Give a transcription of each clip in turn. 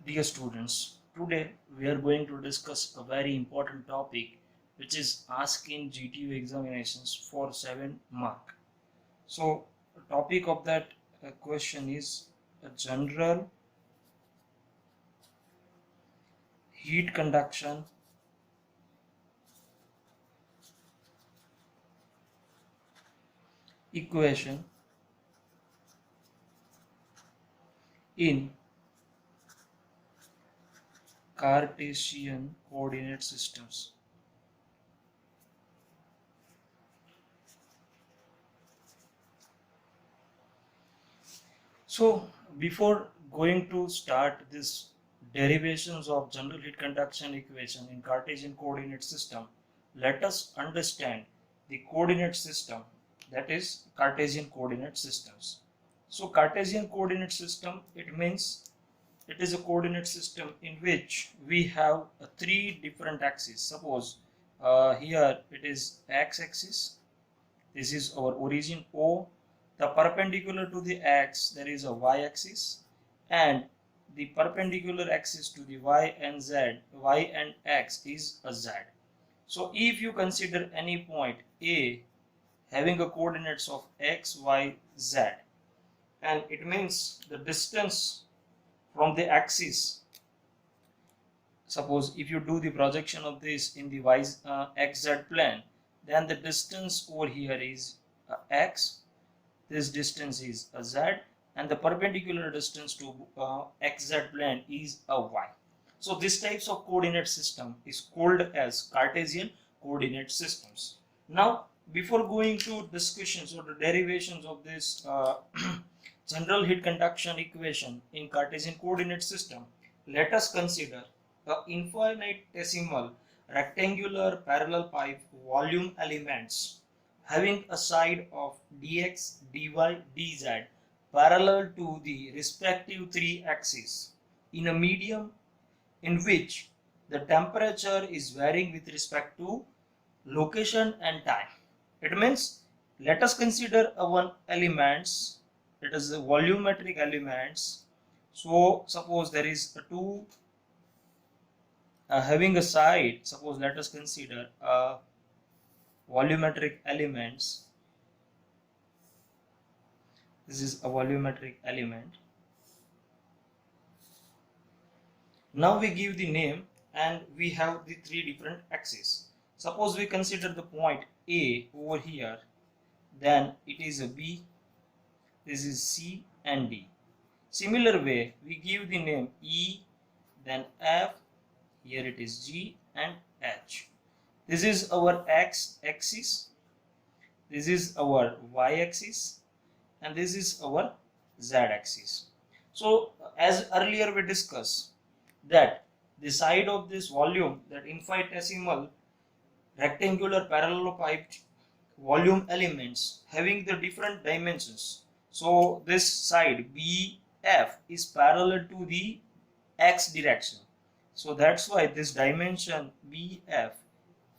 Dear students, today we are going to discuss a very important topic which is asking GTU examinations for 7 mark. So, the topic of that question is a general heat conduction equation in Cartesian coordinate systems. So, before going to start this derivations of general heat conduction equation in Cartesian coordinate system, let us understand the coordinate system, that is Cartesian coordinate systems. So, Cartesian coordinate system, it means it is a coordinate system in which we have three different axes. Suppose here it is x-axis. This is our origin O. The perpendicular to the x, there is a y-axis, and the perpendicular axis to the y and x is a z. So if you consider any point A having a coordinates of x, y, z, and it means the distance from the axis, suppose if you do the projection of this in the xz plane, then the distance over here is x, this distance is a z, and the perpendicular distance to xz plane is a y. So this types of coordinate system is called as Cartesian coordinate systems. Now before going to discussions or the derivations of this general heat conduction equation in Cartesian coordinate system, let us consider the infinitesimal rectangular parallel pipe volume elements having a side of dx, dy, dz parallel to the respective three axes in a medium in which the temperature is varying with respect to location and time. It means let us consider one elements, it is the volumetric elements. So suppose there is a two having a side, suppose let us consider volumetric elements. This is a volumetric element. Now we give the name and we have the three different axes. Suppose we consider the point A over here, then it is a B, this is C and D. Similar way, we give the name E, then F, here it is G and H. This is our X axis, this is our Y axis, and this is our Z axis. So as earlier we discussed that the side of this volume, that infinitesimal rectangular parallelepiped volume elements having the different dimensions. So this side BF is parallel to the x direction. So that's why this dimension BF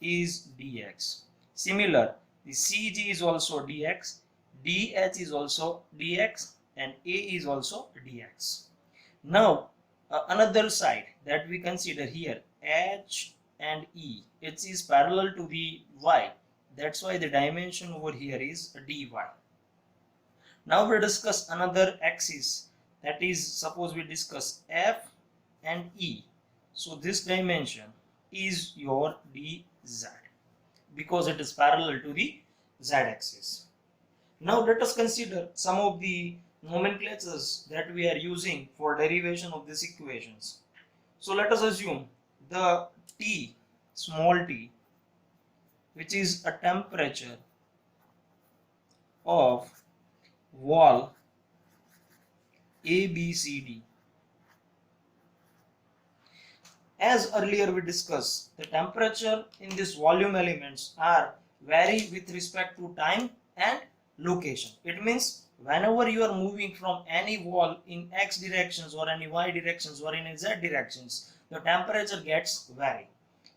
is dx. Similar, the CG is also dx, DH is also dx, and A is also dx. Now another side that we consider here, H and E, it is parallel to the y. That's why the dimension over here is dy. Now we discuss another axis, that is suppose we discuss F and E. So this dimension is your dz because it is parallel to the z axis. Now let us consider some of the nomenclatures that we are using for derivation of these equations. So let us assume the T, small t, which is a temperature of wall ABCD. As earlier we discussed, the temperature in these volume elements are vary with respect to time and location. It means whenever you are moving from any wall in x directions or any y directions or in z directions, the temperature gets vary.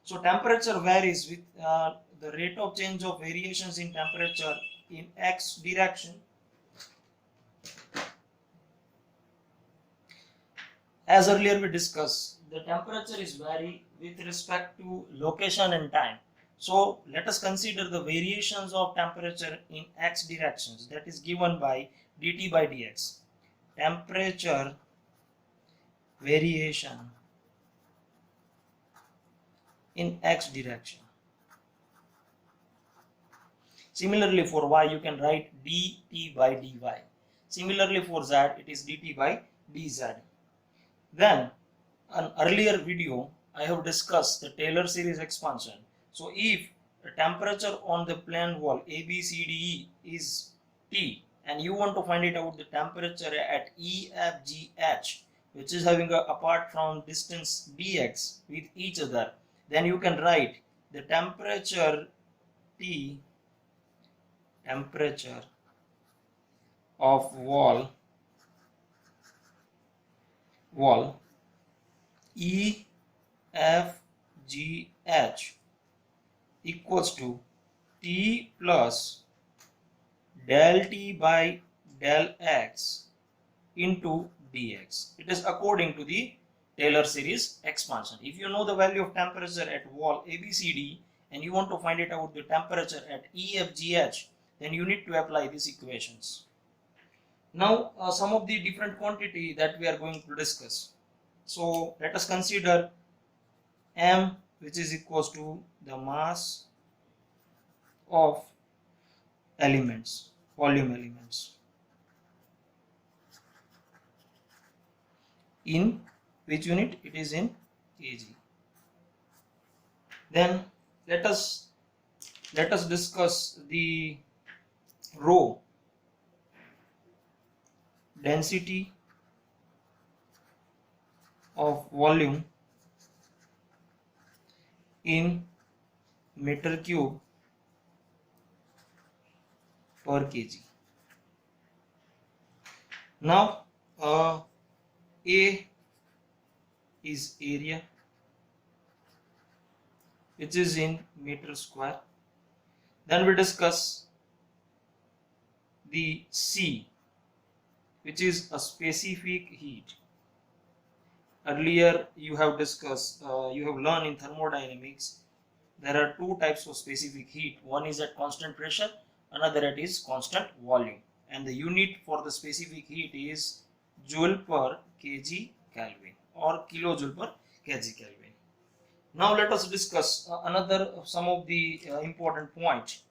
So temperature varies with the rate of change of variations in temperature in x direction. As earlier we discussed, the temperature is vary with respect to location and time. So let us consider the variations of temperature in x directions, that is given by dt by dx. Temperature variation in x direction. Similarly for y you can write dt by dy. Similarly for z it is dt by dz. Then an earlier video I have discussed the Taylor series expansion. So if the temperature on the plane wall ABCDE is T and you want to find it out the temperature at EFGH, which is having a apart from distance dx with each other, then you can write the temperature T, temperature of wall EFGH equals to T plus del T by del X into dx. It is according to the Taylor series expansion. If you know the value of temperature at wall ABCD and you want to find it out the temperature at EFGH, then you need to apply these equations. Now some of the different quantity that we are going to discuss. So let us consider m, which is equals to the mass of elements, volume elements. In which unit? It is in kg. Then let us discuss the rho, density of volume in meter cube per kg. Now A is area, which is in meter square. Then we discuss the C, which is a specific heat. Earlier you have discussed, you have learned in thermodynamics, there are two types of specific heat. One is at constant pressure, another at is constant volume. And the unit for the specific heat is joule per kg Kelvin or kilojoule per kg Kelvin. Now let us discuss some of the important points.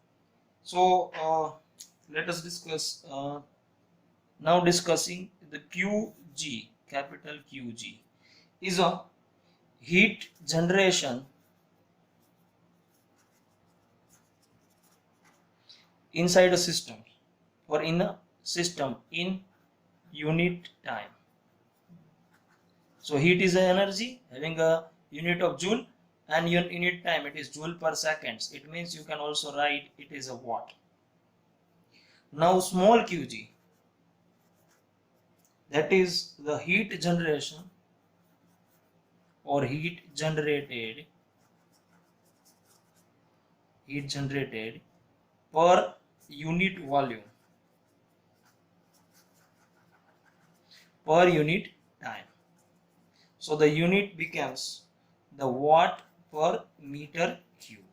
So let us discuss now discussing the Qg, capital Qg is a heat generation inside a system or in a system in unit time. So heat is an energy having a unit of joule and unit time it is joule per seconds. It means you can also write it is a watt. Now small Qg, that is the heat generation or heat generated per unit volume per unit time. So the unit becomes the watt per meter cube.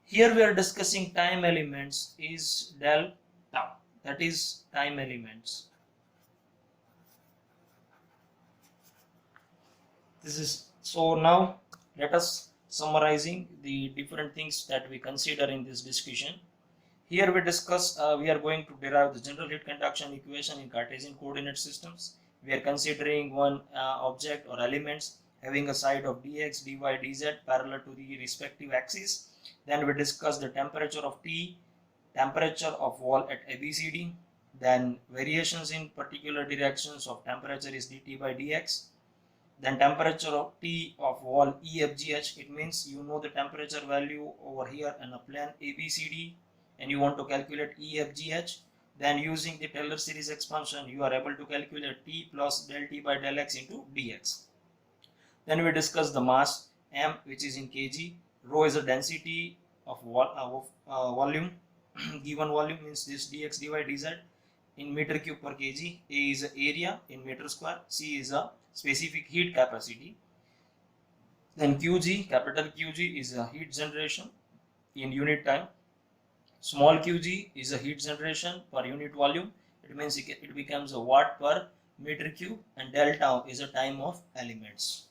Here we are discussing time elements is delta, that is time elements. This is so. Now let us summarizing the different things that we consider in this discussion. Here we discuss, we are going to derive the general heat conduction equation in Cartesian coordinate systems. We are considering one object or elements having a side of dx, dy, dz parallel to the respective axis. Then we discuss the temperature of T, temperature of wall at ABCD. Then variations in particular directions of temperature is dt by dx. Then temperature of T of wall EFGH, it means you know the temperature value over here in a plane ABCD and you want to calculate EFGH. Then using the Taylor series expansion you are able to calculate T plus del T by del X into dx. Then we discuss the mass M, which is in kg. Rho is a density of volume given volume means this dx dy dz. in meter cube per kg, A is the area in meter square, C is a specific heat capacity. Then Qg, capital Qg is a heat generation in unit time. Small qg is a heat generation per unit volume. It means it becomes a watt per meter cube, and delta is a time of elements.